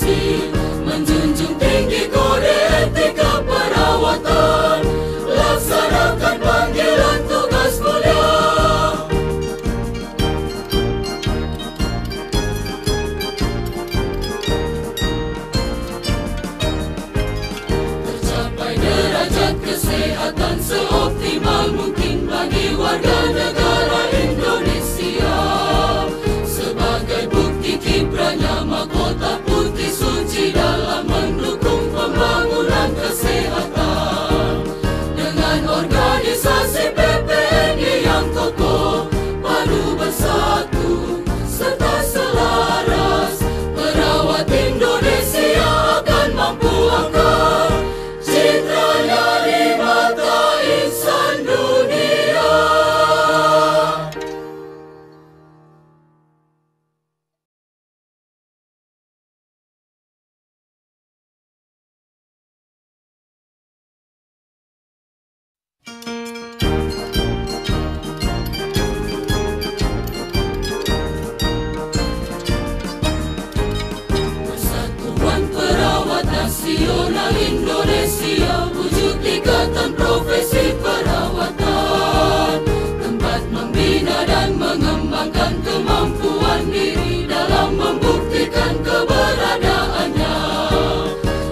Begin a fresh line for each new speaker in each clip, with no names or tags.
profesi, menjunjung tinggi kode etika perawatan, laksanakan panggilan tugas mulia. Tercapai derajat kesehatan seoptimal mungkin bagi warga negara Indonesia. Sebagai bukti kiprahnya mahkota putih suci dalam mendukung pembangunan kesehatan. Dengan organisasi PPNI yang kokoh, padu bersatu serta selaras, perawat Indonesia akan mampu angkat citranya di mata insan dunia. Persatuan Perawat Nasional Indonesia, wujud ikatan profesi perawatan, tempat membina dan mengembangkan kemampuan diri dalam membuktikan keberadaannya.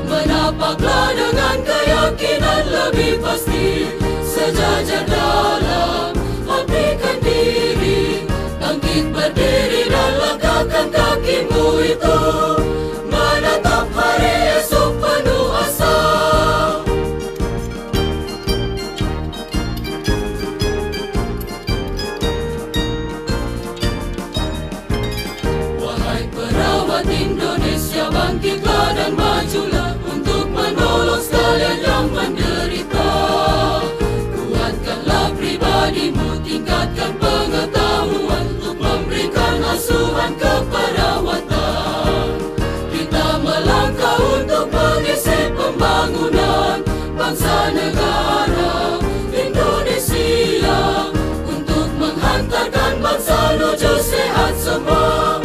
Menapaklah dengan keyakinan lebih pasti, sejajar dalam abdikan diri, bangkit berdiri dan langkahkan kakimu itu, menatap hari esok penuh asa. Wahai perawat Indonesia, bangkitlah dan majulah untuk menolong sekalian yang menderita. Kuatkanlah pribadimu, tingkatkan pengetahuan untuk memberikan asuhan keperawatan. Kita melangkah untuk mengisi pembangunan bangsa negara Indonesia, untuk menghantarkan bangsa menuju sehat semua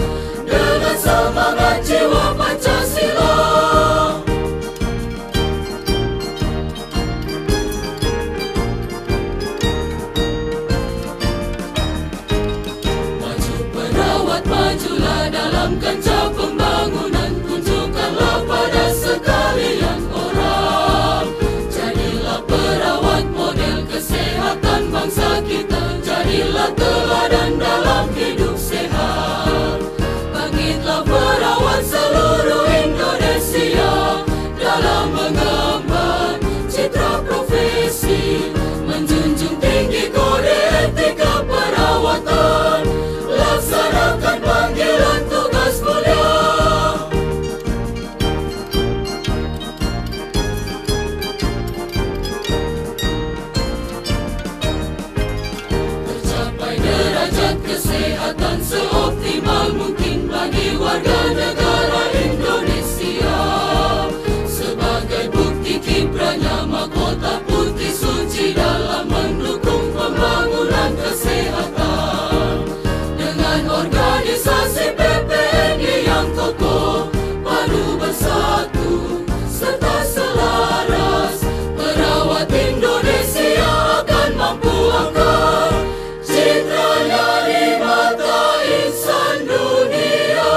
dengan semangat jiwa Pancasila. Maju perawat, majulah dalam kancah pembangunan, tunjukkanlah pada sekalian orang. Jadilah perawat model kesehatan bangsa kita, jadilah teladan dalam hidup sehat. Bangkitlah perawat seluruh Indonesia dalam mengemban citra profesi, menjunjung tinggi kode etika perawatan, laksanakan panggilan tugas mulia. Tercapai derajat kesehatan seoptimal mungkin bagi warga negara Indonesia. Sebagai bukti kiprahnya mahkota putih suci dalam mendukung pembangunan kesehatan. Dengan organisasi PPNI yang kokoh, padu bersatu serta selaras, perawat Indonesia akan mampu angkat citranya di mata insan dunia.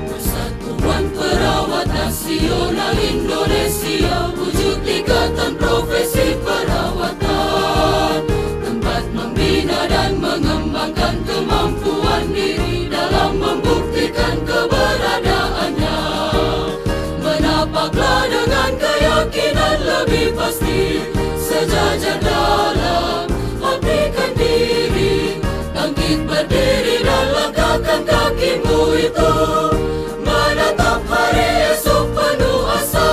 Persatuan Perawat Nasional Indonesia, wujud ikatan profesi perawatan, tempat membina dan mengembangkan kemampuan diri dalam membuktikan keberadaannya. Menapaklah dengan keyakinan lebih pasti, sejajar dalam abdikan diri, bangkit berdiri dan langkahkan kakimu itu, menatap hari esok penuh asa.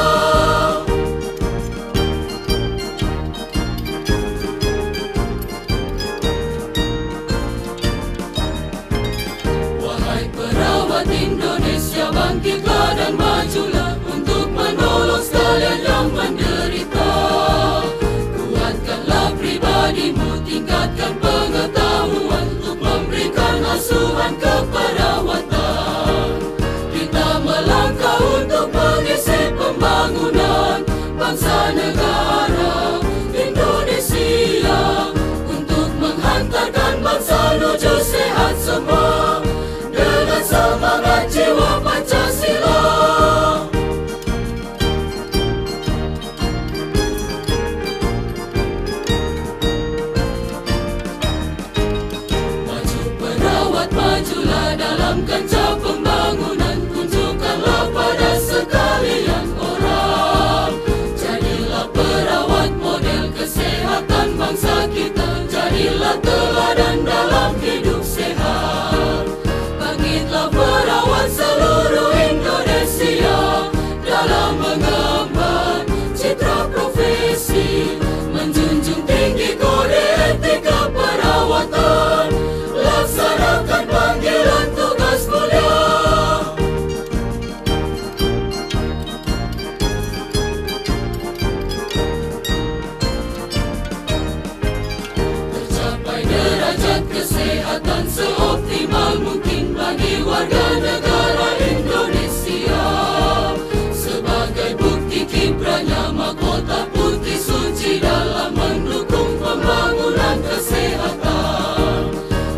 bangsa negara Indonesia, untuk menghantarkan bangsa menuju sehat semua dengan semangat jiwa Pancasila. Maju perawat, majulah dalam kancah pembangunan, tunjukkanlah pada sekalian orang. Jadilah perawat model kesehatan bangsa kita, jadilah teladan dalam hidup sehat. Bangkitlah perawat seluruh Indonesia dalam mengemban citra profesi, menjunjung tinggi kode etika perawatan, laksanakan panggilan tugas mulia. Tercapai derajat kesehatan seoptimal mungkin bagi warga negara Indonesia, sebagai bukti kiprahnya mahkota putih suci dalam mendukung pembangunan kesehatan.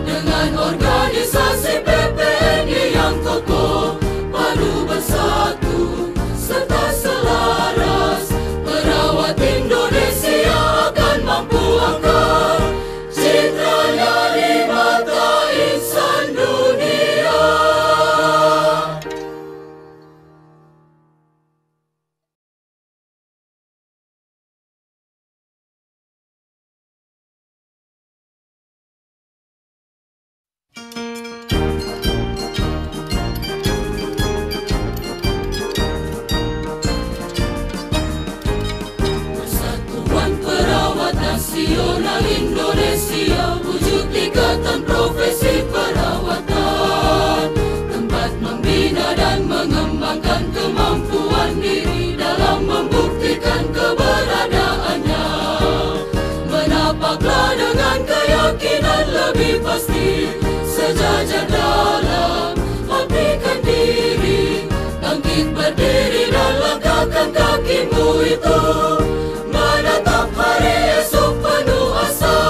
Dengan organisasi PPNI yang kokoh, padu bersatu serta selaras, perawat Indonesia akan mampu angkat citranya di mata insan dunia. Persatuan Perawat Nasional Indonesia, wujud ikatan profesi perawatan, tempat membina dan mengembangkan kemampuan diri dalam membuktikan keberadaannya. Menapaklah dengan keyakinan lebih pasti, sejajar dalam abdikan diri, bangkit berdiri dan langkahkan kakimu itu, menatap hari esok penuh asa.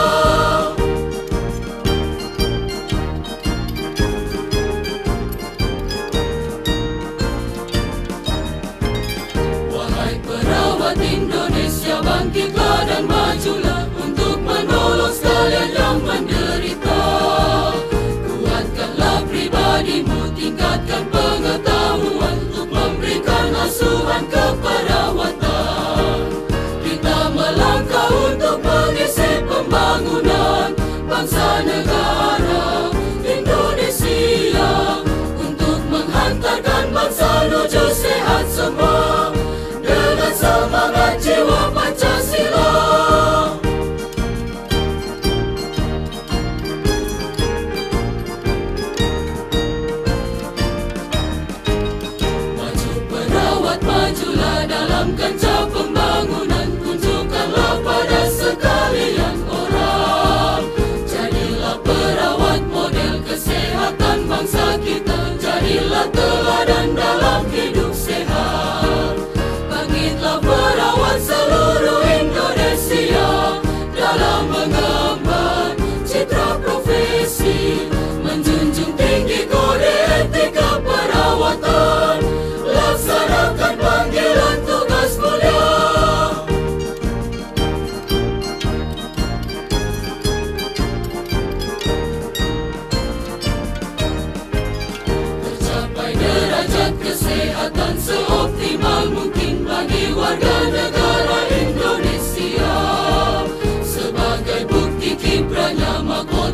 Wahai perawat Indonesia, bangkitlah dan majulah untuk menolong sekalian yang menderita. Kuatkanlah pribadimu, tingkatkan pengetahuan untuk memberikan asuhan keperawatan. Kita melangkah untuk mengisi pembangunan bangsa negara Indonesia, untuk menghantarkan bangsa menuju sehat semua dengan semangat jiwa Pancasila. Maju perawat, majulah dalam kancah pembangunan, tunjukkanlah pada sekalian orang. Jadilah perawat model kesehatan bangsa kita, jadilah teladan dalam hidup sehat. Bangkitlah perawat seluruh Indonesia dalam mengemban citra profesi, menjunjung tinggi kode etika perawatan, laksanakan panggilan tugas mulia. Tercapai derajat kesehatan seoptimal mungkin bagi warga negara Indonesia, sebagai bukti kiprahnya mahkota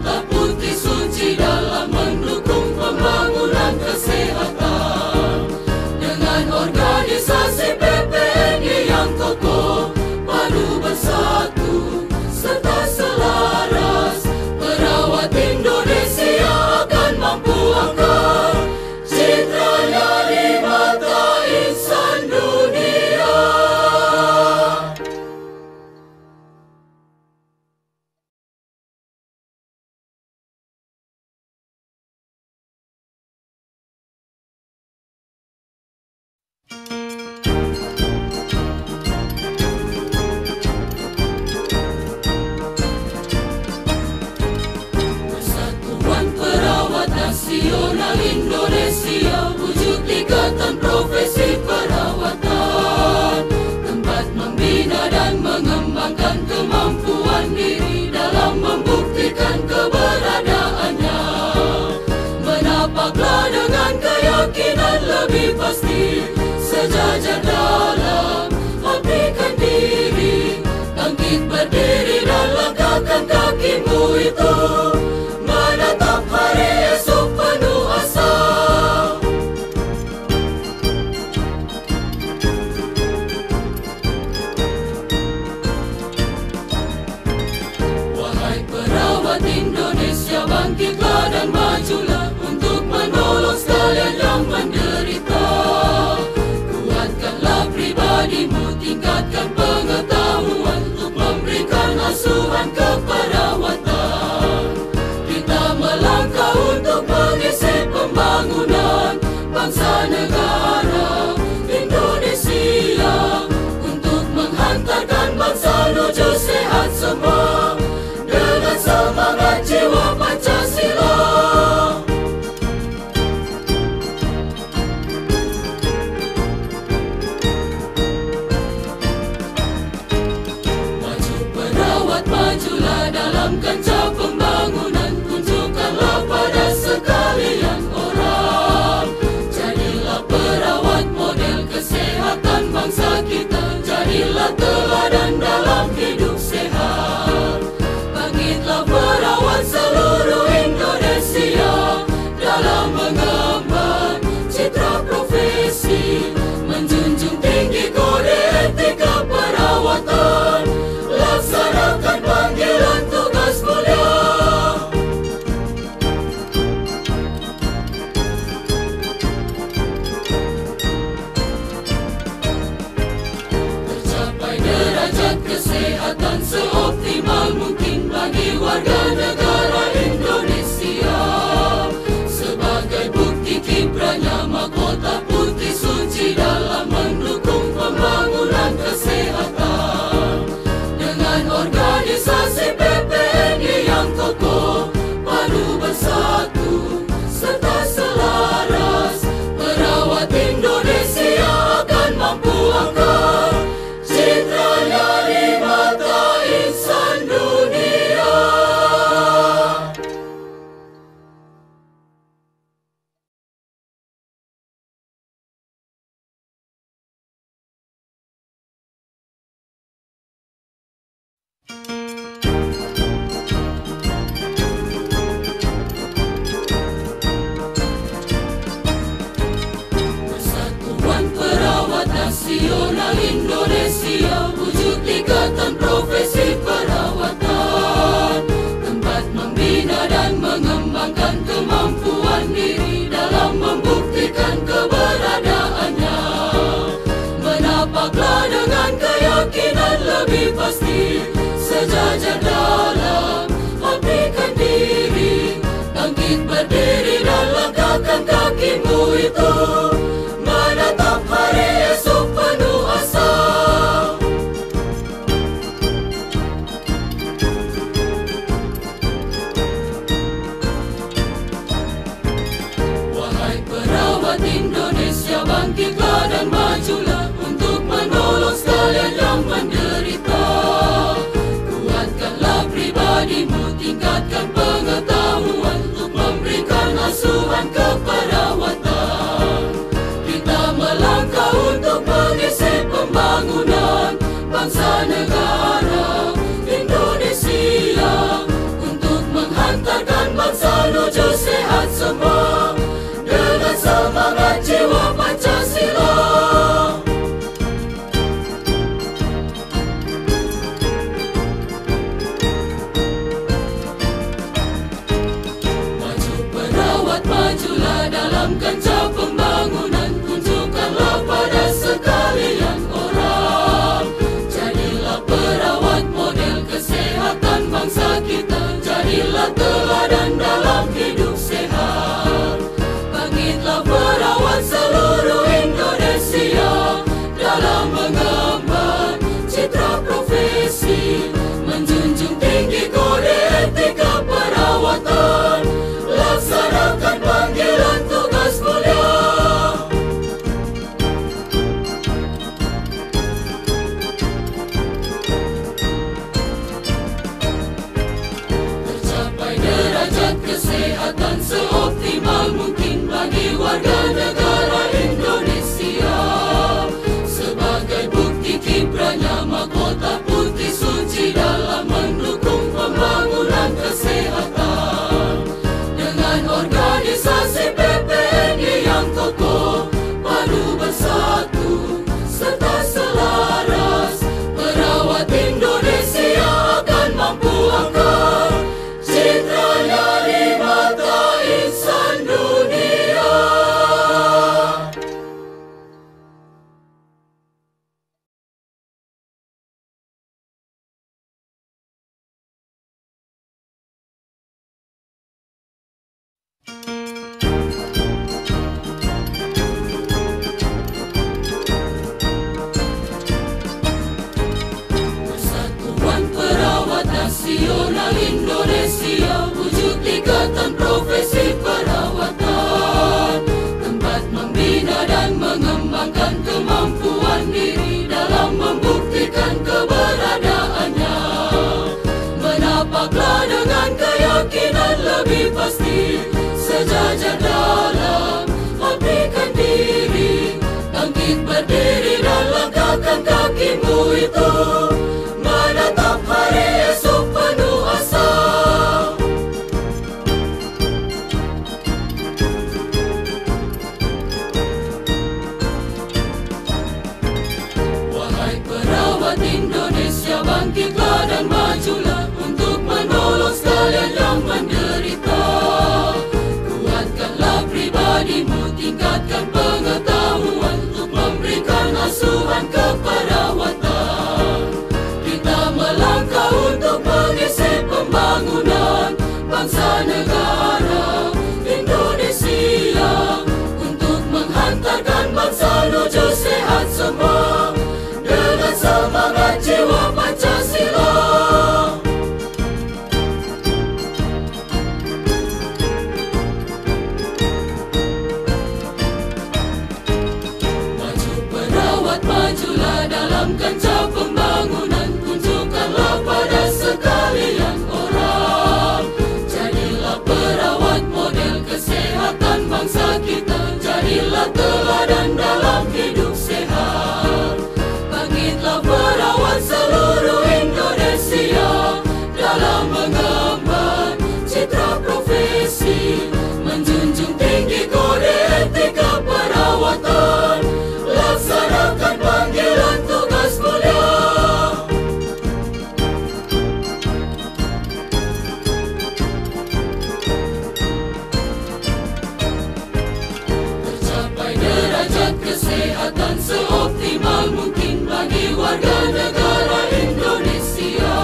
bangsa negara Indonesia, untuk menghantarkan bangsa menuju sehat semua dengan semangat jiwa Pancasila. Maju perawat, majulah dalam kancah pembangunan, tunjukkanlah pada sekalian orang. Jadilah perawat model kesehatan bangsa kita, jadilah teladan dalam hidup sehat. Bangkitlah perawat seluruh Indonesia dalam mengemban citra profesi, menjunjung tinggi kode etika perawatan, laksanakan panggilan tugas mulia. Tercapai derajat kesehatan seoptimal mungkin bagi warga negara Indonesia. Sebagai bukti kiprahnya mahkota putih suci dalam mendukung pembangunan kesehatan. Dengan organisasi PPNI yang kokoh, padu bersatu serta selaras, perawat Indonesia akan mampu angkat citranya di mata insan dunia. Persatuan Perawat Nasional Indonesia, wujud ikatan profesi perawatan, tempat membina dan mengembangkan kemampuan diri dalam membuktikan keberadaannya. Menapaklah dengan keyakinan lebih pasti, sejajar dalam abdikan diri, bangkit berdiri dan langkahkan kakimu itu, menatap hari esok penuh asa. Wahai perawat Indonesia, bangkitlah dan majulah untuk menolong sekalian yang menderita. Kuatkanlah pribadimu, tingkatkan pengetahuan untuk memberikan asuhan keperawatan. Kita melangkah untuk mengisi pembangunan bangsa negara Indonesia, untuk menghantarkan bangsa menuju sehat semua dengan semangat jiwa Pancasila. Maju perawat, majulah dalam kancah pembangunan, tunjukkanlah pada sekalian orang. Jadilah perawat model kesehatan bangsa kita, jadilah teladan dalam hidup sehat. Bangkitlah perawat seluruh Indonesia dalam mengemban citra profesi, menjunjung tinggi kode etika perawatan, laksanakan panggilan tugas mulia. Tercapai derajat kesehatan seoptimal mungkin bagi warga negara Indonesia. Sebagai bukti kiprahnya mahkota putih suci dalam mendukung pembangunan kesehatan. Dengan organisasi PPNI yang kokoh, padu bersatu serta selaras, perawat Indonesia akan mampu angkat citranya di mata pembangunan bangsa negara Indonesia, untuk menghantarkan bangsa menuju sehat semua dengan semangat jiwa Pancasila. Maju perawat, majulah dalam kancah pembangunan, tunjukkanlah pada sekalian orang. Jadilah perawat model kesehatan bangsa kita, jadilah teladan dalam hidup sehat. Bangkitlah perawat seluruh Indonesia dalam mengemban citra profesi, menjunjung tinggi kode etika perawatan, laksanakan panggilan tugas mulia. Tercapai derajat kesehatan seoptimal mungkin bagi warga negara Indonesia,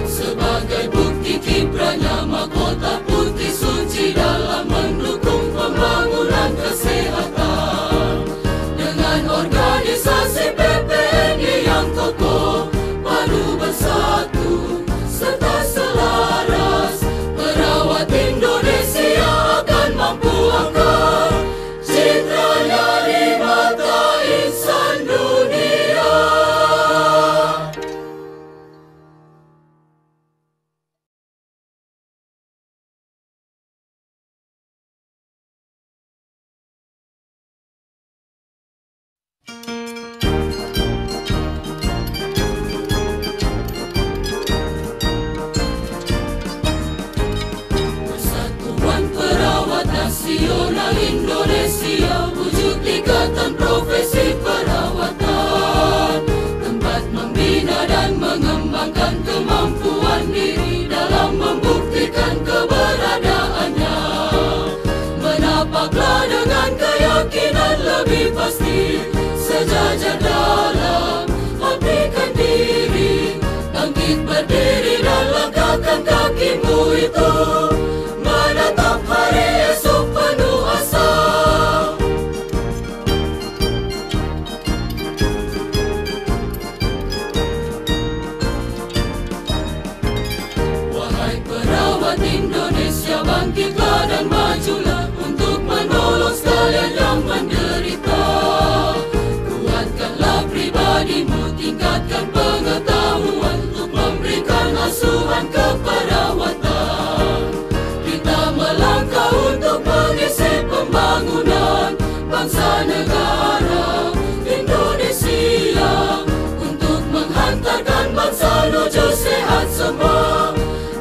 sebagai bukti kiprahnya mahkota putih suci dalam mendukung pembangunan kesehatan. Dengan organisasi PPNI yang kokoh, padu bersatu serta selaras, perawat Indonesia akan mampu angkat citranya di mata insan dunia. Persatuan Perawat Nasional Indonesia, wujud ikatan profesi perawatan, tempat membina dan mengembangkan kemampuan diri dalam membuktikan keberadaannya. Menapaklah dengan keyakinan lebih pasti, sejajar dalam abdikan diri, bangkit berdiri dan langkahkan kakimu itu, menatap hari esok penuh asa. Wahai perawat Indonesia, bangkitlah dan majulah untuk menolong sekalian yang menderita. Kuatkanlah pribadimu, tingkatkan pengetahuan untuk memberikan asuhan keperawatan. Kita melangkah untuk mengisi pembangunan bangsa negara Indonesia, untuk menghantarkan bangsa menuju sehat semua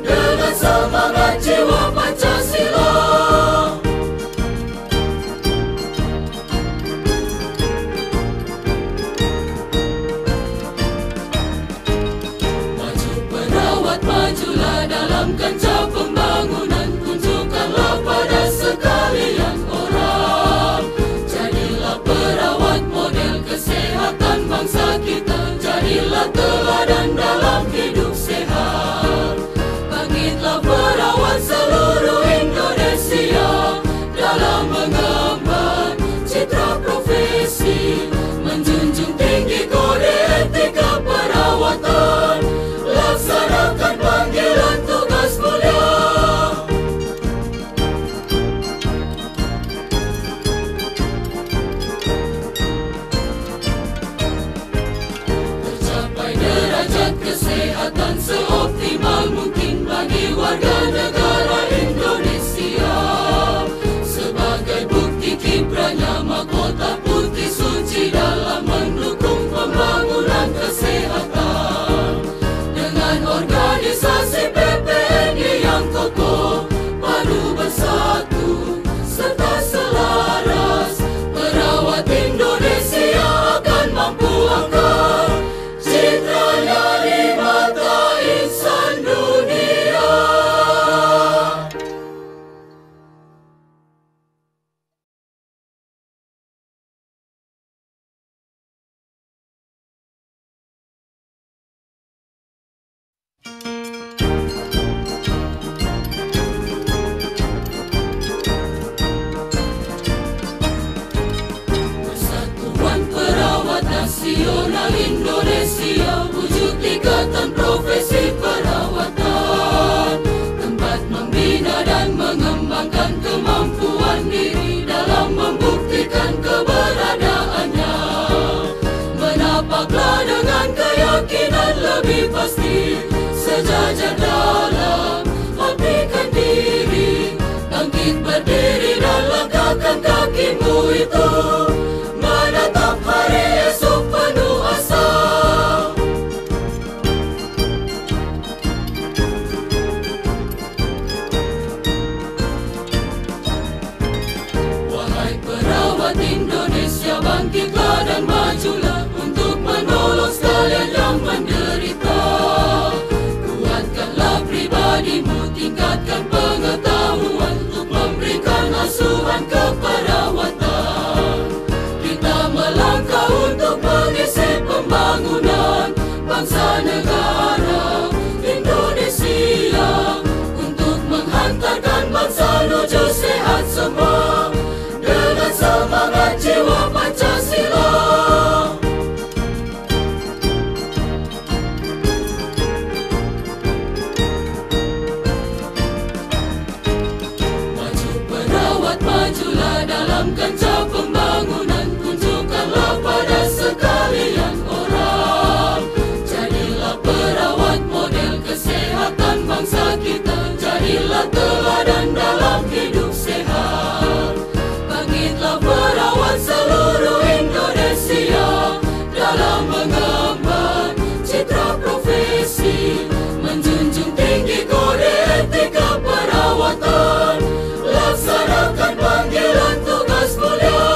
dengan semangat jiwa Pancasila. Maju perawat, majulah dalam kancah pembangunan, tunjukkanlah pada sekalian orang. Jadilah perawat model kesehatan bangsa kita, jadilah teladan dalam hidup sehat. mengembangkan kemampuan diri dalam membuktikan keberadaannya. Menapaklah dengan keyakinan lebih pasti, sejajar dalam abdikan diri, bangkit berdiri dan langkahkan kakimu itu, menatap hari esok penuh asa. Wahai perawat Indonesia, bangkitlah dan majulah untuk menolong sekalian yang menderita. Kuatkanlah pribadimu, tingkatkan pengetahuan untuk memberikan asuhan keperawatan. Kita melangkah untuk mengisi pembangunan bangsa negara Indonesia, untuk menghantarkan bangsa menuju sehat semua dengan semangat jiwa Pancasila. Maju perawat, majulah dalam kancah pembangunan, tunjukkanlah pada sekalian orang. Jadilah perawat model kesehatan bangsa kita, jadilah teladan dalam hidup sehat. Bangkitlah perawat seluruh Indonesia dalam mengemban citra profesi, menjunjung tinggi kode etika perawatan, laksanakan panggilan tugas mulia.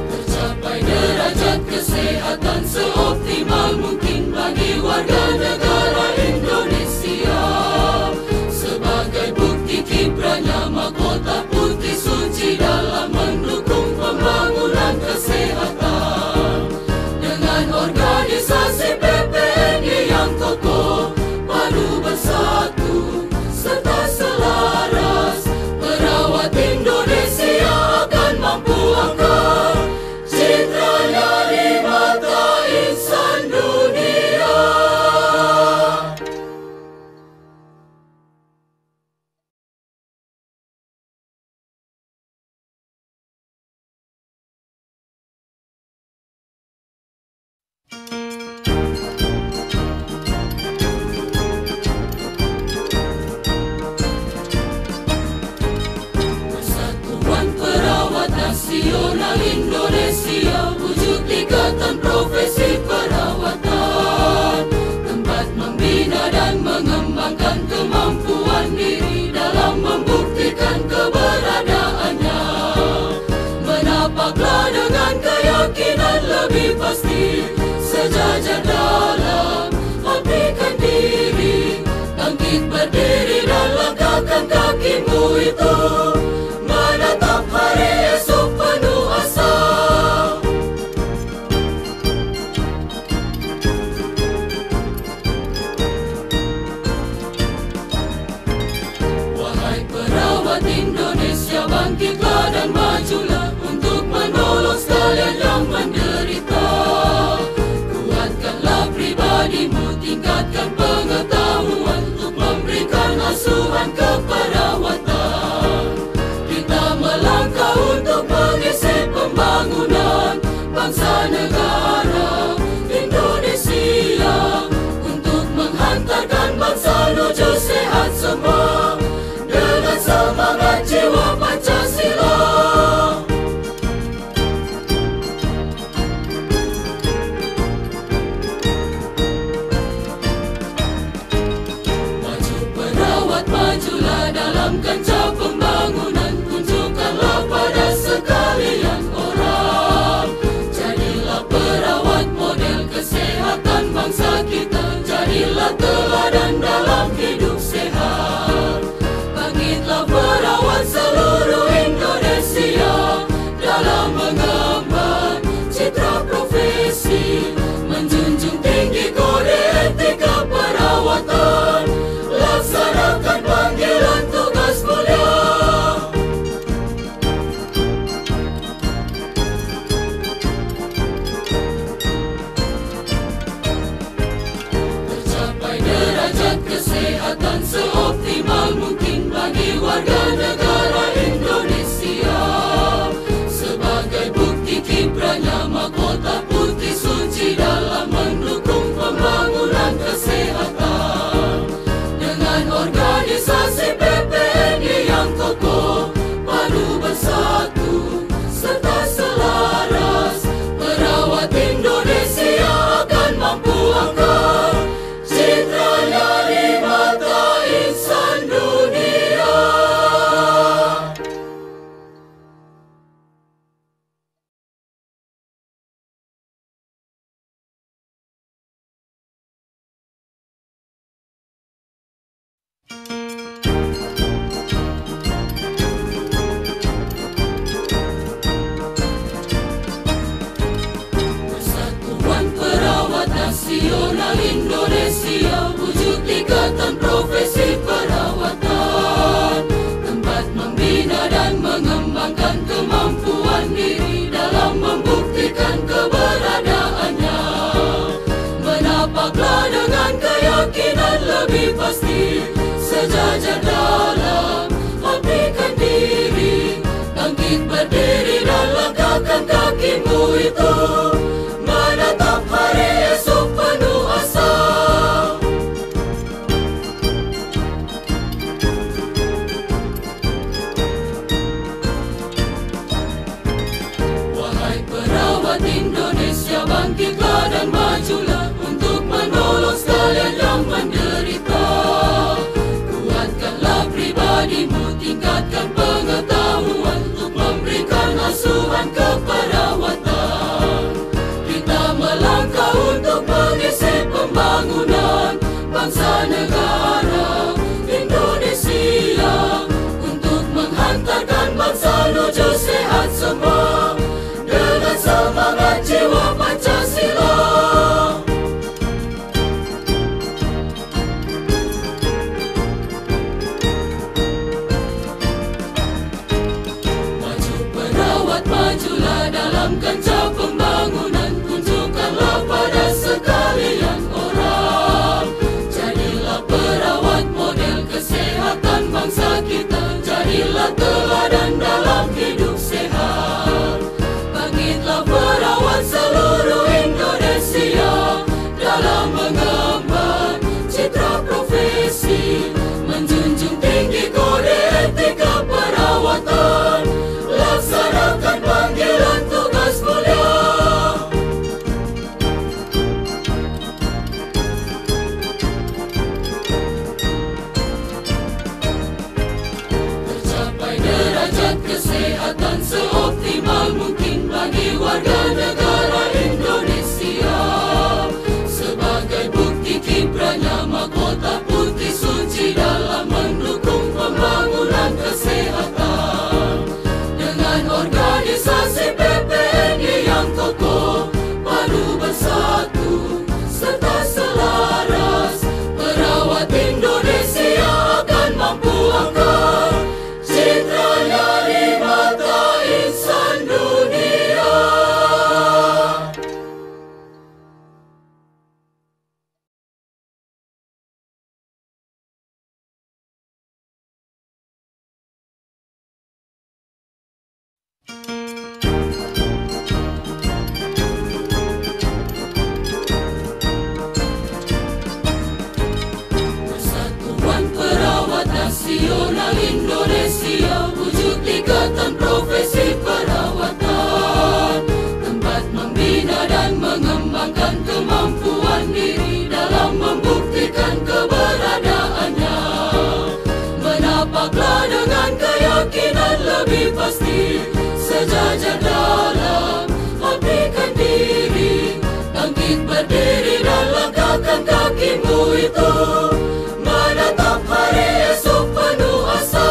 Tercapai derajat kesehatan seoptimal mungkin bagi warga negara Indonesia, sebagai bukti kiprahnya mahkota putih suci dalam mendukung pembangunan kesehatan. Dengan organisasi PPNI yang kokoh, padu bersatu serta selaras, perawat Indonesia akan mampu angkat citranya di mata insan dunia. Persatuan Perawat Nasional Indonesia, wujud ikatan profesi perawatan, tempat membina dan mengembangkan kemampuan diri dalam membuktikan keberadaannya. Menapaklah dengan keyakinan lebih pasti, sejajar dalam abdikan diri, bangkit berdiri dan langkahkan kakimu itu, menatap hari esok penuh asa. Wahai perawat Indonesia, bangkitlah dan majulah untuk menolong sekalian yang menderita. Kuatkanlah pribadimu, tingkatkan pengetahuan untuk memberikan asuhan keperawatan. Kita melangkah untuk mengisi pembangunan bangsa negara Indonesia, untuk menghantarkan bangsa menuju sehat semua dengan semangat jiwa Pancasila. Maju perawat, majulah dalam kancah pembangunan, tunjukkanlah pada sekalian orang. Jadilah perawat model kesehatan bangsa kita, jadilah teladan dalam hidup nasional Indonesia, wujud ikatan profesi perawatan, tempat membina dan mengembangkan kemampuan diri dalam membuktikan keberadaannya. Menapaklah dengan keyakinan lebih pasti, sejajar dalam abdikan diri, bangkit berdiri dan langkahkan kakimu itu, menatap hari esok penuh asa. Wahai perawat Indonesia, bangkitlah dan majulah untuk menolong sekalian yang menderita. Kuatkanlah pribadimu, tingkatkan pengetahuan untuk memberikan asuhan keperawatan. Kita melangkah untuk mengisi pembangunan bangsa negara Indonesia, untuk menghantarkan bangsa menuju sehat semua dengan semangat jiwa Pancasila. Majulah dalam kancah pembangunan, tunjukkanlah pada sekalian orang. Jadilah perawat model kesehatan bangsa kita, jadilah teladan dalam hidup sehat. Bangkitlah perawat seluruh Indonesia dalam mengemban citra profesi, menjunjung tinggi kode etika perawatan, laksanakan panggilan tugas mulia. Tercapai derajat kesehatan seoptimal mungkin bagi warga negara Indonesia, sebagai bukti kiprahnya mahkota putih suci dalam mendukung pembangunan kesehatan. Organisasi PPNI yang kokoh, padu bersatu serta selaras, perawat Indonesia akan mampu angkat citranya di mata insan dunia. Nasional Indonesia, wujud ikatan profesi perawatan, tempat membina dan mengembangkan kemampuan diri dalam membuktikan keberadaannya. Menapaklah dengan keyakinan lebih pasti, sejajar dalam abdikan diri, bangkit berdiri dan langkahkan kakimu itu, menatap hari esok penuh asa.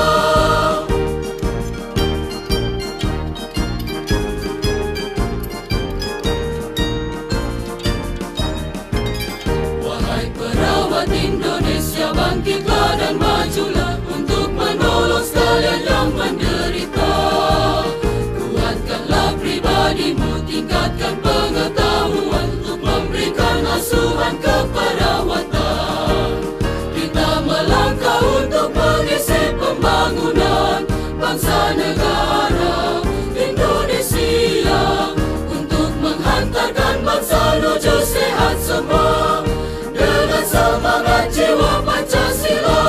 Wahai perawat Indonesia, bangkitlah dan majulah untuk menolong sekalian yang menderita. Kuatkanlah pribadimu, tingkatkan pengetahuan untuk memberikan asuhan keperawatan. Kita melangkah untuk mengisi pembangunan bangsa negara Indonesia, untuk menghantarkan bangsa menuju sehat semua dengan semangat jiwa Pancasila.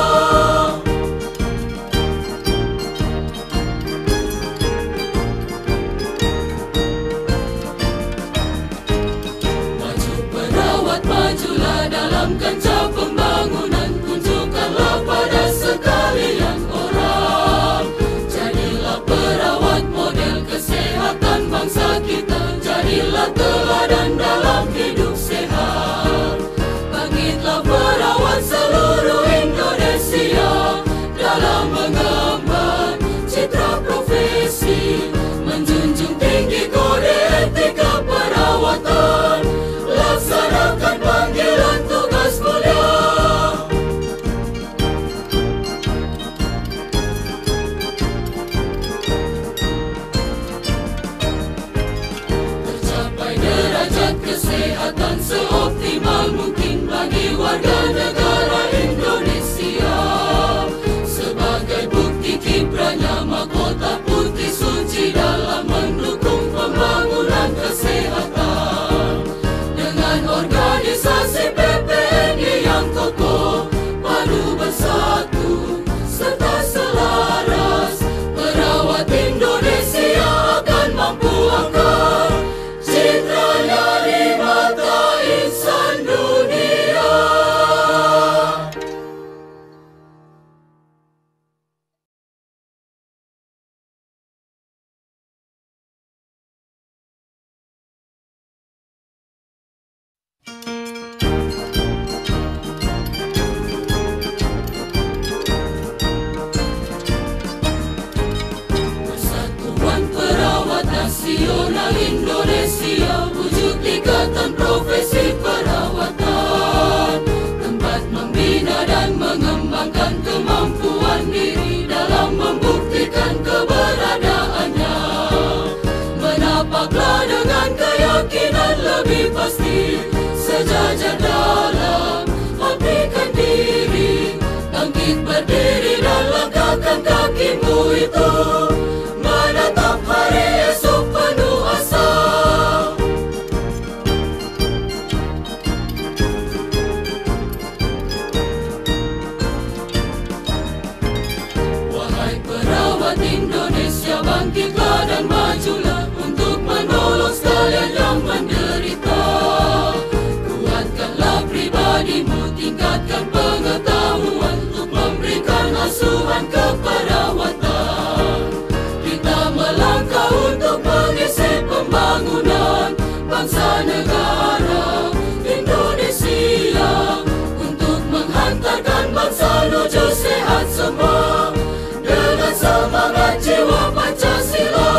Maju perawat, majulah dalam kancah pembangunan, tunjukkanlah pada sekalian orang. Jadilah perawat model kesehatan bangsa kita, jadilah teladan dalam hidup sehat. Bangkitlah perawat seluruh Indonesia dalam mengemban citra profesi, menjunjung tinggi kode etika perawatan, laksanakan kesehatan seoptimal mungkin bagi warga negara Indonesia. Sebagai bukti kiprahnya mahkota putih suci dalam mendukung pembangunan kesehatan. Dengan organisasi PPNI yang kokoh, padu bersatu serta selaras, perawat Indonesia akan mampu angkat citranya di mata insan dunia. Persatuan Perawat Nasional Indonesia wujud ikatan profesi perawatan, tempat membina dan mengembangkan kemampuan diri dalam membuktikan keberadaannya. Menapaklah dengan keyakinan lebih pasti, sejajar dalam abdikan diri, bangkit berdiri dan langkahkan kakimu itu, menatap hari esok penuh asa. Wahai perawat Indonesia, bangkitlah dan majulah untuk menolong sekalian yang menderita. Kuatkanlah pribadimu, tingkatkan pengetahuan untuk memberikan asuhan keperawatan. Kita melangkah untuk mengisi pembangunan bangsa negara Indonesia, untuk menghantarkan bangsa menuju sehat semua dengan semangat jiwa Pancasila.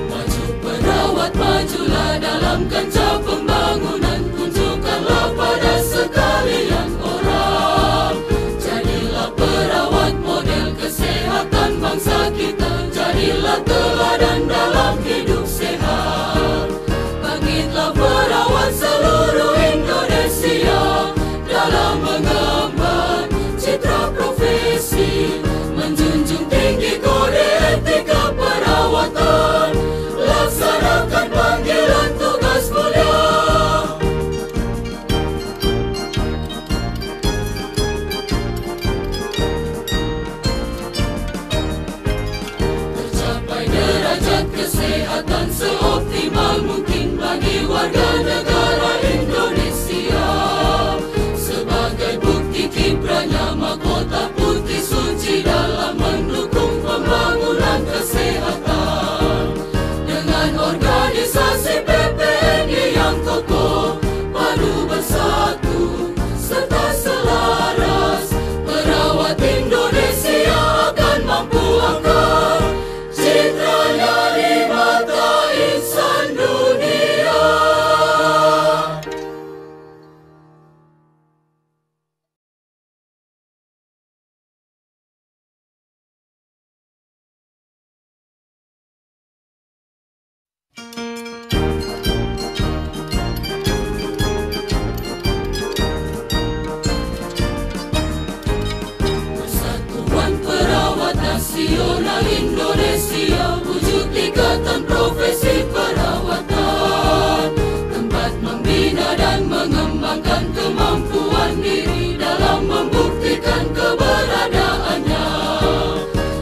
Maju perawat, majulah dalam kancah pembangunan, tunjukkanlah pada sekalian orang. Jadilah perawat model kesehatan bangsa kita, jadilah teladan dalam hidup sehat. Bangkitlah perawat seluruh Indonesia dalam mengemban citra profesi, menjunjung tinggi kode etika perawatan, laksanakan panggilan tugas mulia. Tercapai derajat kesehatan seoptimal mungkin bagi warga negara Indonesia. Sebagai bukti kiprahnya mahkota putih suci dalam mendukung pembangunan kesehatan. Dengan organisasi PPNI yang kokoh, padu bersatu serta selaras, perawat Indonesia akan mampu angkat citranya di mata insan dunia. Persatuan Perawat Nasional Indonesia wujud ikatan profesi perawatan, tempat membina dan mengembangkan kemampuan diri dalam membuktikan keberadaannya.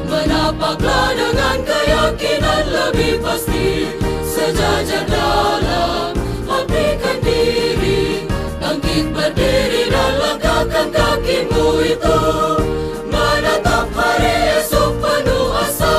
Menapaklah dengan keyakinan lebih pasti, sejajar dalam abdikan diri, bangkit berdiri dan langkahkan kakimu itu, menatap hari esok penuh asa.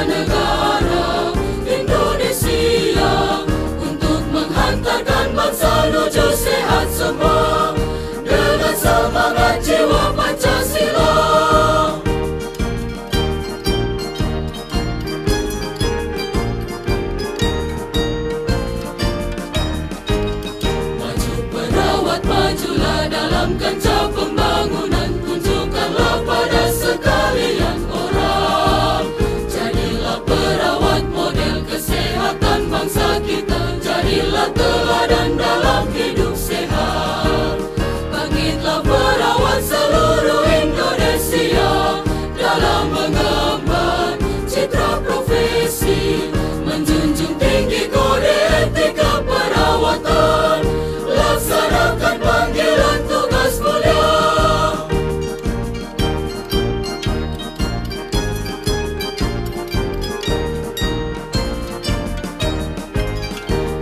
negara Indonesia, untuk menghantarkan bangsa menuju sehat semua dengan semangat jiwa Pancasila. Maju perawat, majulah dalam kancah pembangunan, tunjukkanlah pada sekalian orang. Jadilah perawat model kesehatan bangsa kita, jadilah teladan dalam hidup sehat. Bangkitlah perawat seluruh Indonesia dalam mengemban citra profesi, menjunjung tinggi kode etika perawatan, laksanakan panggilan tugas mulia.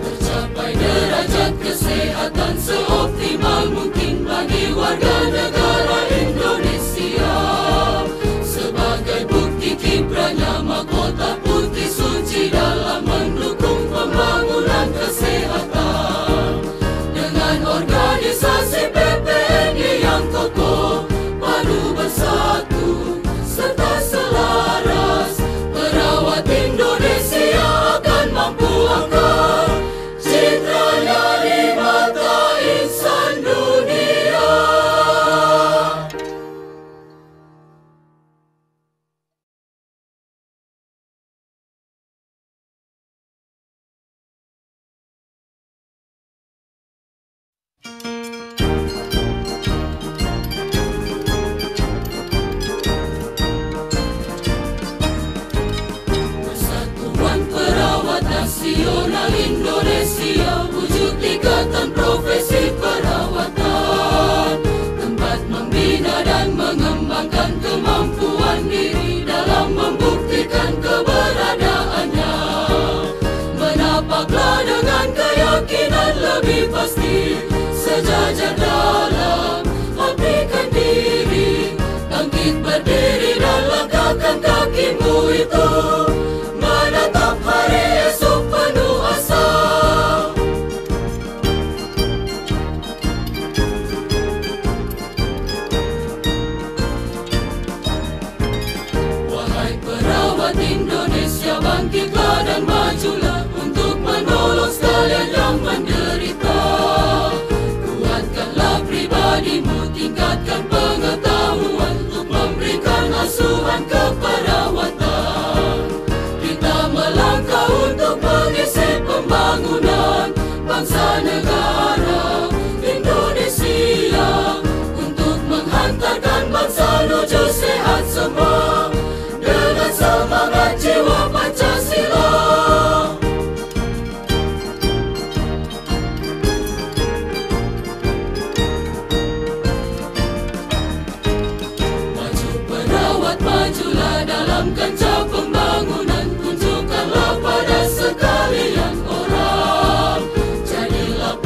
Tercapai derajat kesehatan seoptimal mungkin bagi warga negara Indonesia, sebagai bukti kiprahnya mahkota putih suci dalam mendukung pembangunan kesehatan. Dengan organisasi PPNI yang kokoh, padu bersatu serta selaras, perawat Indonesia akan mampu angkat citranya di mata insan dunia. Persatuan Perawat Nasional Indonesia, wujud ikatan profesi perawatan, tempat membina dan mengembangkan kemampuan diri dalam membuktikan keberadaannya. Menapaklah dengan keyakinan lebih pasti, sejajar dalam abdikan diri, bangkit berdiri dan langkahkan kakimu itu, menatap hari esok penuh asa. Wahai perawat Indonesia, bangkitlah dan majulah untuk menolong sekalian yang menderita. Kuatkanlah pribadimu, tingkatkan pengetahuan untuk memberikan asuhan keperawatan. Kita melangkah untuk mengisi pembangunan bangsa negara Indonesia, untuk menghantarkan bangsa menuju sehat semua dengan semangat jiwa Pancasila. Maju perawat, majulah dalam kancah pembangunan, tunjukkanlah pada sekalian orang. Jadilah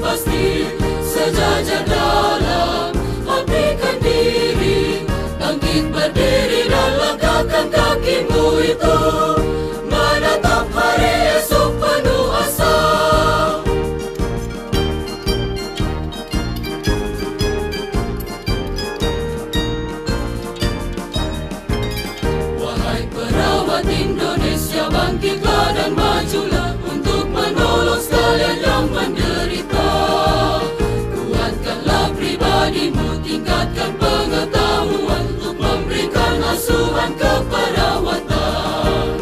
pasti, sejajar dalam abdikan diri, bangkit berdiri dan langkahkan kakimu itu, menatap hari esok penuh asa. Wahai perawat Indonesia, bangkitlah dan majulah untuk menolong sekalian yang menderita. Kuatkanlah pribadimu, tingkatkan pengetahuan untuk memberikan asuhan keperawatan.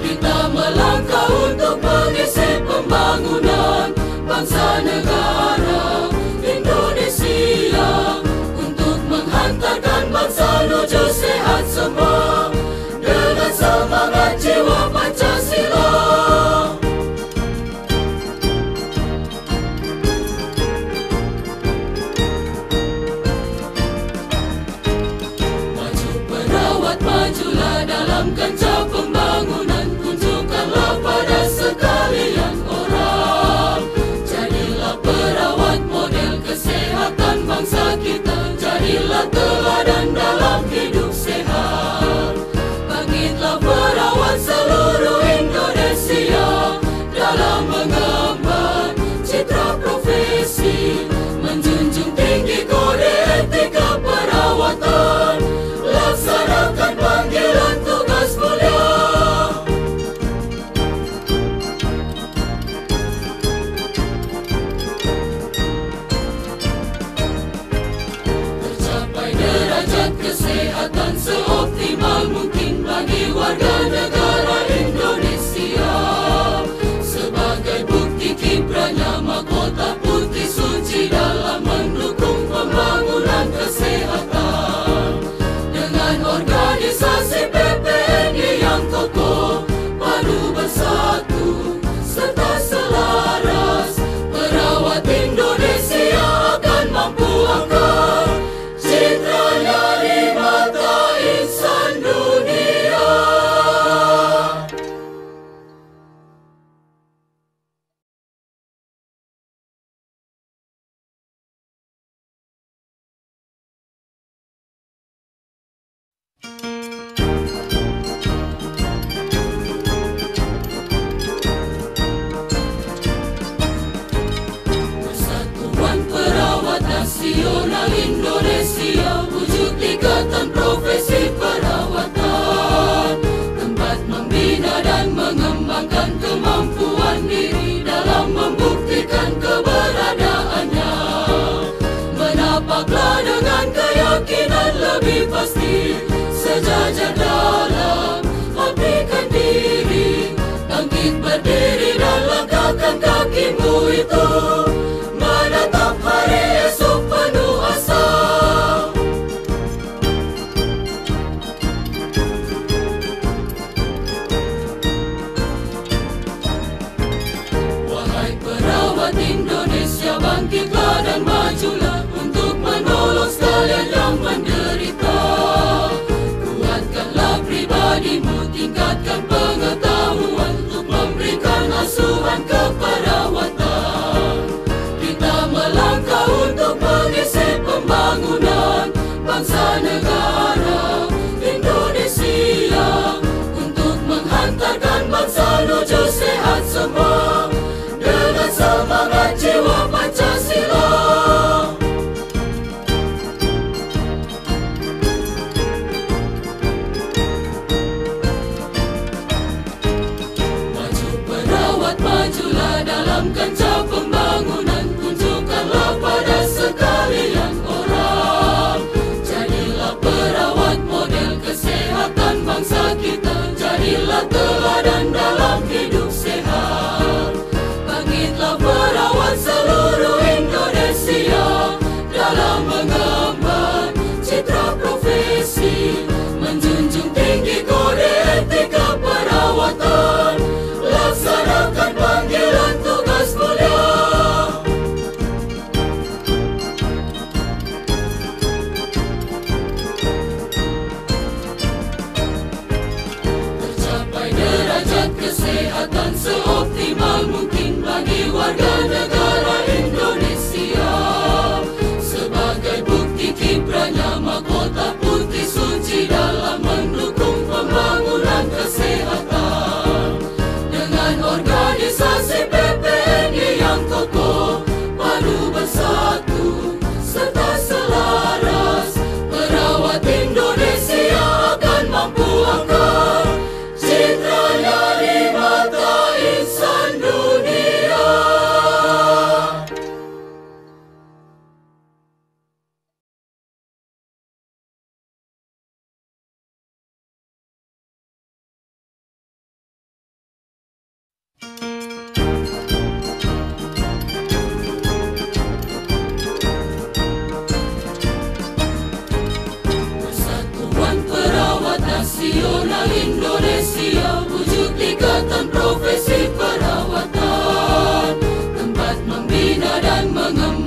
Kita melangkah untuk mengisi pembangunan bangsa negara Indonesia, untuk menghantarkan bangsa menuju sehat semua dengan semangat jiwa Pancasila. Maju perawat, majulah dalam kancah pembangunan, tunjukkanlah pada sekalian orang. Jadilah perawat model kesehatan bangsa kita, jadilah teladan dalam hidup sehat. Bangkitlah perawat seluruh Indonesia dalam mengemban citra profesi, menjunjung tinggi kode etika perawatan, laksanakan panggilan tugas mulia. Tercapai derajat kesehatan seoptimal mungkin bagi warga negara Indonesia, sebagai bukti kiprahnya mahkota putih suci dalam mendukung pembangunan kesehatan. Dengan organisasi PPNI yang kokoh, padu bersatu serta selaras, perawat Indonesia akan mampu angkat citranya di mata insan dunia. Persatuan Perawat Nasional Indonesia, wujud ikatan profesi perawatan, tempat membina dan mengembangkan kemampuan diri dalam membuktikan keberadaannya. Menapaklah dengan keyakinan lebih pasti, sejajar dalam abdikan diri, bangkit berdiri dan langkahkan kakimu itu, menatap hari esok penuh asa. Wahai perawat Indonesia, bangkitlah dan majulah untuk menolong sekalian yang menderita. Kuatkanlah pribadimu, tingkatkan pengetahuan untuk memberikan asuhan keperawatan. Kita melangkah untuk mengisi pembangunan bangsa negara Indonesia, untuk menghantarkan bangsa menuju sehat semua dengan semangat jiwa Pancasila. Maju perawat, majulah dalam kancah pembangunan, tunjukkanlah pada sekalian orang. Jadilah perawat model kesehatan bangsa kita, jadilah teladan dalam hidup sehat. Bangkitlah perawat seluruh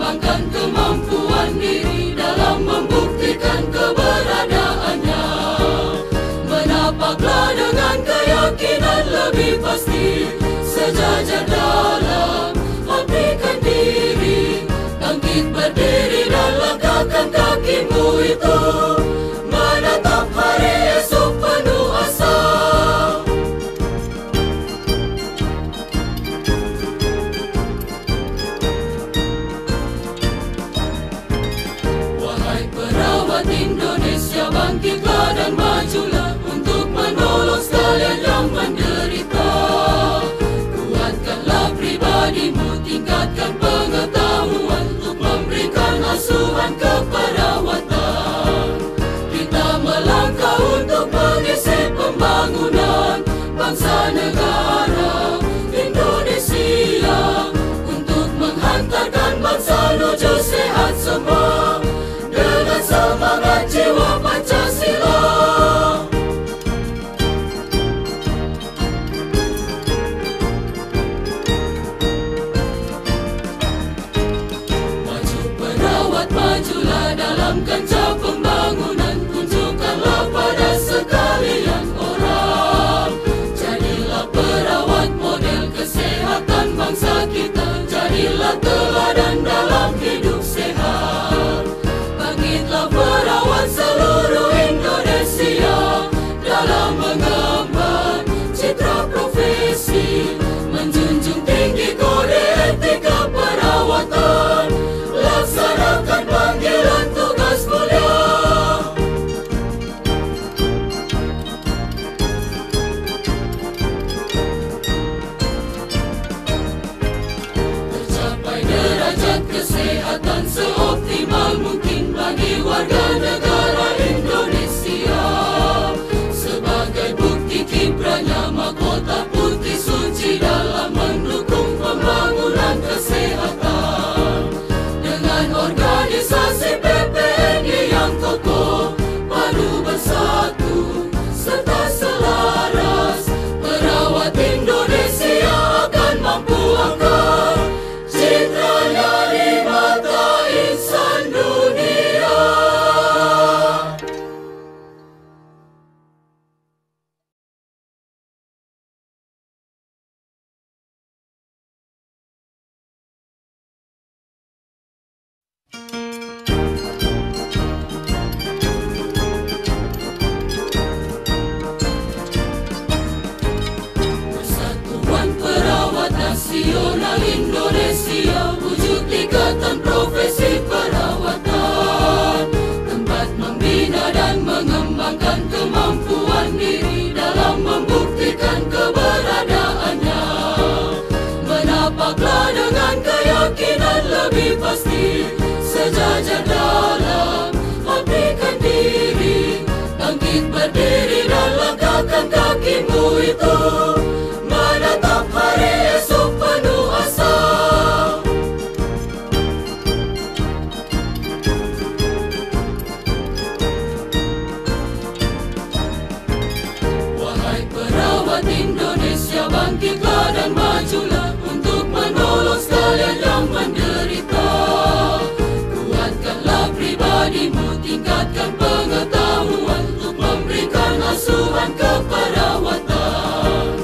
mengembangkan kemampuan diri dalam membuktikan keberadaannya. Menapaklah dengan keyakinan lebih pasti, sejajar dalam abdikan diri. Bangkit berdiri dan langkahkan kakimu itu, menatap hari esok penuh asa. Wahai perawat Indonesia, bangkitlah dan majulah untuk menolong sekalian yang menderita. Kuatkanlah pribadimu, tingkatkan pengetahuan untuk memberikan asuhan keperawatan. Kita melangkah untuk mengisi pembangunan bangsa negara Indonesia, untuk menghantarkan bangsa menuju sehat semua dengan semangat jiwa Pancasila. Maju perawat, majulah dalam kancah pembangunan, tunjukkanlah pada sekalian orang. Jadilah perawat model kesehatan bangsa kita, jadilah teladan dalam hidup sehat. Bangkitlah perawat seluruh Indonesia dalam mengemban citra profesi, menjunjung tinggi kode etika perawatan, laksanakan panggilan tugas mulia. Tercapai derajat kesehatan seoptimal mungkin bagi warga negara Indonesia. Sebagai bukti kiprahnya mahkota putih suci dalam mendukung pembangunan kesehatan. Dengan organisasi PPNI yang kokoh, padu bersatu serta selaras, perawat Indonesia akan mampu angkat citranya di mata insan dunia. Persatuan Perawat Nasional Indonesia, wujud ikatan profesi perawatan, tempat membina dan mengembangkan kemampuan diri dalam membuktikan keberadaannya. Menapaklah dengan keyakinan lebih pasti, sejajar dalam abdikan diri. Bangkit berdiri dan langkahkan kakimu itu, menatap hari esok penuh asa. Wahai perawat Indonesia, bangkitlah dan majulah untuk menolong sekalian yang menderita. Kuatkanlah pribadimu, tingkatkan pengetahuan untuk memberikan asuhan keperawatan.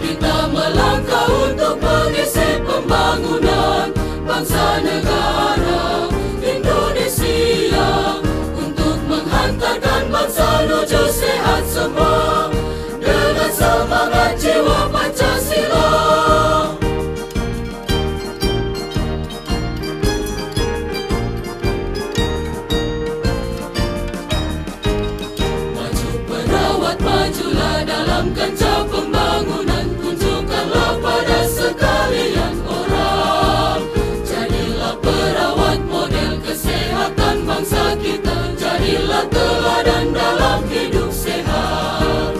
Kita melangkah untuk mengisi pembangunan bangsa negara Indonesia, untuk menghantarkan bangsa menuju sehat semua dengan semangat jiwa Pancasila. Maju perawat, majulah dalam kancah pembangunan, tunjukkanlah pada sekalian orang. Jadilah perawat model kesehatan bangsa kita, jadilah teladan dalam hidup sehat.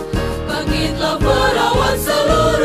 Bangkitlah perawat seluruh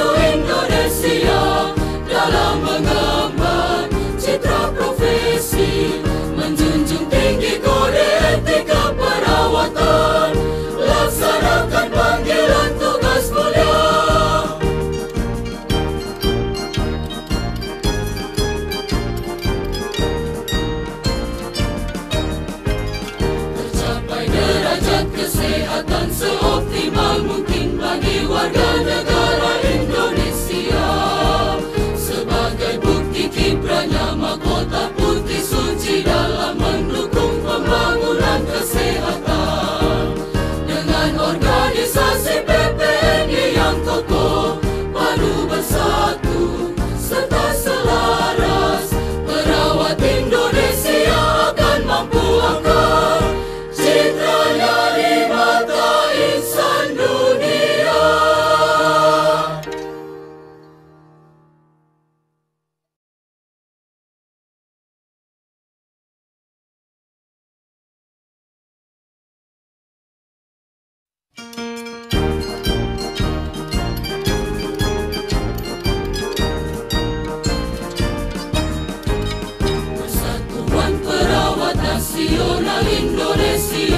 nasional Indonesia.